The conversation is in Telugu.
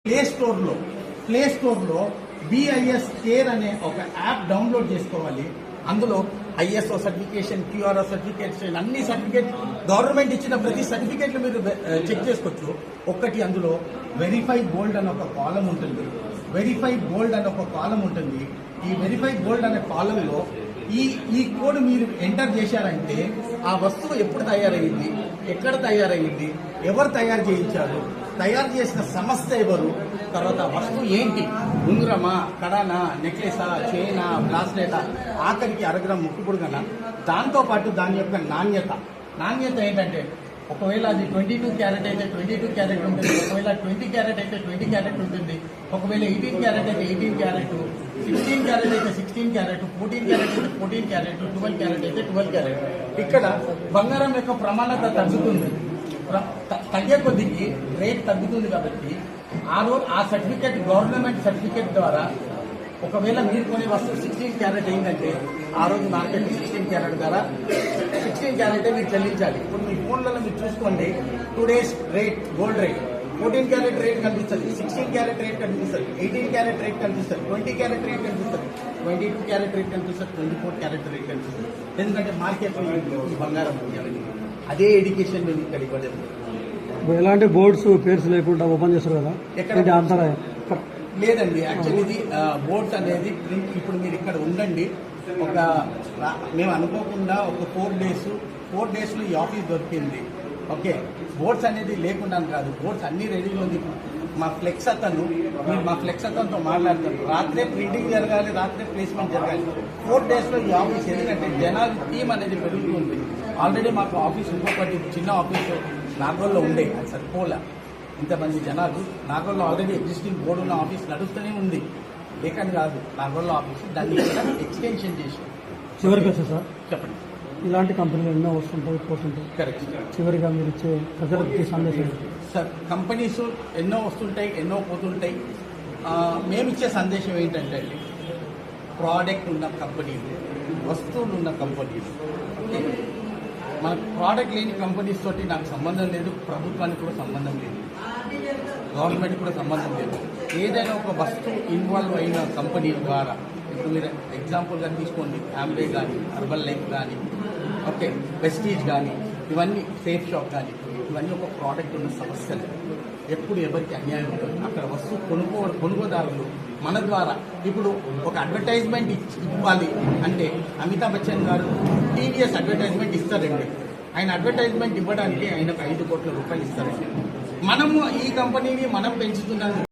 ప్లే స్టోర్లో బిఐఎస్ కేర్ అనే ఒక యాప్ డౌన్లోడ్ చేసుకోవాలి. అందులో ఐఎస్ఓ సర్టిఫికేషన్, క్యూఆర్ఓ సర్టిఫికేషన్, అన్ని సర్టిఫికేట్ గవర్నమెంట్ ఇచ్చిన ప్రతి సర్టిఫికేట్లు మీరు చెక్ చేసుకోవచ్చు. ఒక్కటి అందులో వెరిఫై గోల్డ్ అనే ఒక కాలం ఉంటుంది. ఈ వెరిఫై గోల్డ్ అనే కాలంలో ఈ కోడ్ మీరు ఎంటర్ చేశారంటే ఆ వస్తువు ఎప్పుడు తయారైంది, ఎక్కడ తయారైంది, ఎవరు తయారు చేయించారు, తయారు చేసిన సంస్థ ఎవరు, తర్వాత వస్తువు ఏంటి, ఉంగరమా, కడానా, నెక్లెసా, చైనా, బ్రాస్లెటా, ఆఖరికి అరగ్రామ్ ముక్కుపుడుగన, దాంతోపాటు దాని యొక్క నాణ్యత ఏంటంటే ఒకవేళ అది 22 క్యారెట్ అయితే 22 క్యారెట్ ఉంటుంది, ఒకవేళ 20 క్యారెట్ అయితే 20 క్యారెట్ ఉంటుంది, ఒకవేళ 18 క్యారెట్ అయితే 18 క్యారెట్, 16 క్యారెట్ అయితే 16 క్యారెట్, 14 క్యారెట్ అయితే 14 క్యారెట్, 12 క్యారెట్ అయితే 12 క్యారెట్. ఇక్కడ బంగారం యొక్క ప్రమాణత తగ్గుతుంది, తగ్గే కొద్దికి రేట్ తగ్గుతుంది. కాబట్టి ఆ సర్టిఫికేట్ గవర్నమెంట్ సర్టిఫికేట్ ద్వారా ఒకవేళ మీరు కొనే వస్తువు 16 క్యారెట్ అయిందంటే ఆ రోజు మార్కెట్ 16 క్యారెట్ ద్వారా 16 క్యారెట్ మీరు చెల్లించాలి. ఇప్పుడు మీ ఫోన్లలో మీరు చూసుకోండి, 2 days rate, gold rate 14 carrot rate కనిపిస్తుంది, 16 క్యారెట్ రేట్ కనిపిస్తుంది, 18 క్యారెట్ రేట్ కనిపిస్తుంది, 20 క్యారెట్ రేట్ కనిపిస్తుంది, 22 క్యారెట్ రేట్ కనిపిస్తుంది, 24 క్యారెట్ రేట్ కనిపిస్తుంది. ఎందుకంటే మార్కెట్లో ఈ బంగారం ఉంది. అదే ఎడ్యుకేషన్ మేము ఇక్కడ ఇవ్వలేదు. ఎలాంటి బోర్డ్స్ పేర్స్ లేకుండా ఓపెన్ చేస్తారు కదా, ఎక్కడ అంతరాయం లేదండి. యాక్చువల్లీ ఇది బోర్డ్స్ అనేది ప్రింట్. ఇప్పుడు మీరు ఇక్కడ ఉండండి, మేము అనుకోకుండా ఒక 4 డేస్లో ఈ ఆఫీస్ దొరికింది. ఓకే, బోర్డ్స్ అనేది లేకుండా కాదు, బోర్డ్స్ అన్ని రెడీగా ఉంది. మా ఫ్లెక్స్ అతనితో మాట్లాడతారు, రాత్రే ప్రింటింగ్ జరగాలి, రాత్రే ప్లేస్మెంట్ జరగాలి. 4 డేస్లో ఈ ఆఫీస్, ఎందుకంటే జనాలు టీం అనేది పెరుగుతుంది. ఆల్రెడీ మాకు ఆఫీస్ ఇంకొకటి చిన్న ఆఫీస్ నాగోల్లో ఉండే, అది సరిపోలే. ఇంతమంది జనాలు నాగోల్లో ఆల్రెడీ ఎగ్జిస్టింగ్ బోర్డు ఉన్న ఆఫీస్ నడుస్తూనే ఉంది, లేకని కాదు. నాగోల్లో ఆఫీస్ దాన్ని ఎక్స్టెన్షన్ చేసి చివరికి సార్ చెప్పండి. ఇలాంటి కంపెనీలు ఎన్నో వస్తుంటాయి, పోతుంటాయి. కరెక్ట్. చివరిగా మీరు ఇచ్చే ప్రజలకి సందేశం సార్, కంపెనీస్ ఎన్నో వస్తుంటాయి, ఎన్నో పోతుంటాయి. మేము ఇచ్చే సందేశం ఏంటంటే అండి, ప్రోడక్ట్ ఉన్న కంపెనీలు, వస్తువులు ఉన్న కంపెనీలు, మన ప్రోడక్ట్ లేని కంపెనీస్ తోటి నాకు సంబంధం లేదు, ప్రభుత్వానికి కూడా సంబంధం లేదు, గవర్నమెంట్ కూడా సంబంధం లేదు. ఏదైనా ఒక వస్తువు ఇన్వాల్వ్ అయిన కంపెనీ ద్వారా, ఇప్పుడు మీరు ఎగ్జాంపుల్గా తీసుకోండి, ఆంబే కానీ, హర్బల్ లైఫ్ కానీ, ఓకే, వెస్టీజ్ కానీ, ఇవన్నీ సేఫ్ షాప్ కానీ, ఇవన్నీ ఒక ప్రోడక్ట్ ఉన్న సమస్యలు. ఎప్పుడు ఎవరికి అన్యాయం ఉంటుంది. అక్కడ వస్తువు కొనుగోదారులు మన ద్వారా ఇప్పుడు ఒక అడ్వర్టైజ్మెంట్ ఇవ్వాలి అంటే అమితాబ్ బచ్చన్ గారు టీవీఎస్ అడ్వర్టైజ్మెంట్ ఇస్తారండి. ఆయన అడ్వర్టైజ్మెంట్ ఇవ్వడానికి ఆయనకు 5 కోట్ల రూపాయలు ఇస్తారండి. మనము ఈ కంపెనీని మనం పెంచుతున్నాము.